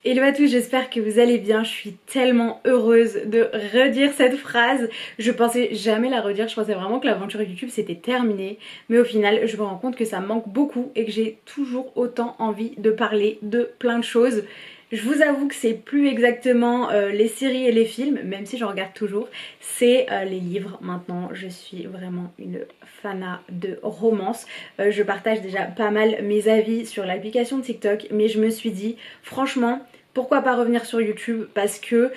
Hello à tous, j'espère que vous allez bien. Je suis tellement heureuse de redire cette phrase. Je pensais jamais la redire, je pensais vraiment que l'aventure YouTube c'était terminé. Mais au final, je me rends compte que ça me manque beaucoup et que j'ai toujours autant envie de parler de plein de choses. Je vous avoue que c'est plus exactement les séries et les films, même si j'en regarde toujours, c'est les livres maintenant. Je suis vraiment une fana de romance. Je partage déjà pas mal mes avis sur l'application TikTok, mais je me suis dit, franchement, pourquoi pas revenir sur YouTube parce que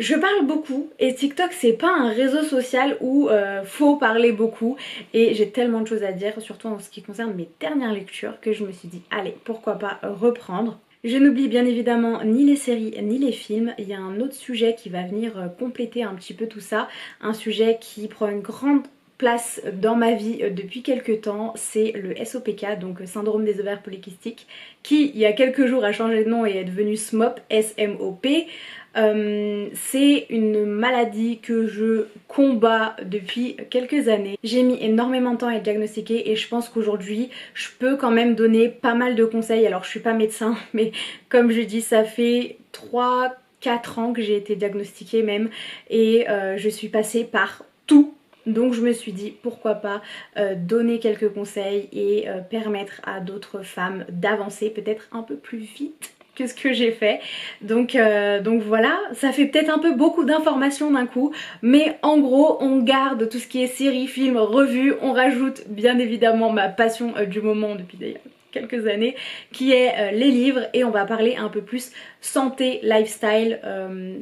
je parle beaucoup et TikTok c'est pas un réseau social où faut parler beaucoup et j'ai tellement de choses à dire, surtout en ce qui concerne mes dernières lectures, que je me suis dit allez pourquoi pas reprendre. Je n'oublie bien évidemment ni les séries ni les films, il y a un autre sujet qui va venir compléter un petit peu tout ça, un sujet qui prend une grande place dans ma vie depuis quelques temps, c'est le SOPK, donc syndrome des ovaires polykystiques, qui il y a quelques jours a changé de nom et est devenu SMOP, S-M-O-P. C'est une maladie que je combats depuis quelques années. J'ai mis énormément de temps à être diagnostiquée et je pense qu'aujourd'hui je peux quand même donner pas mal de conseils. Alors je suis pas médecin mais comme je dis ça fait 3-4 ans que j'ai été diagnostiquée même et je suis passée par tout. Donc je me suis dit pourquoi pas donner quelques conseils et permettre à d'autres femmes d'avancer peut-être un peu plus vite que ce que j'ai fait. Donc voilà, ça fait peut-être un peu beaucoup d'informations d'un coup, mais en gros on garde tout ce qui est séries, films, revues, on rajoute bien évidemment ma passion du moment depuis d'ailleurs quelques années qui est les livres et on va parler un peu plus santé, lifestyle,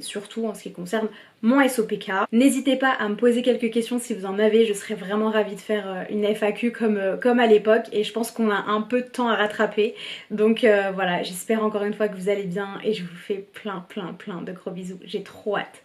surtout en ce qui concerne mon SOPK. N'hésitez pas à me poser quelques questions si vous en avez, je serais vraiment ravie de faire une FAQ comme à l'époque et je pense qu'on a un peu de temps à rattraper. Donc voilà, j'espère encore une fois que vous allez bien et je vous fais plein de gros bisous, j'ai trop hâte.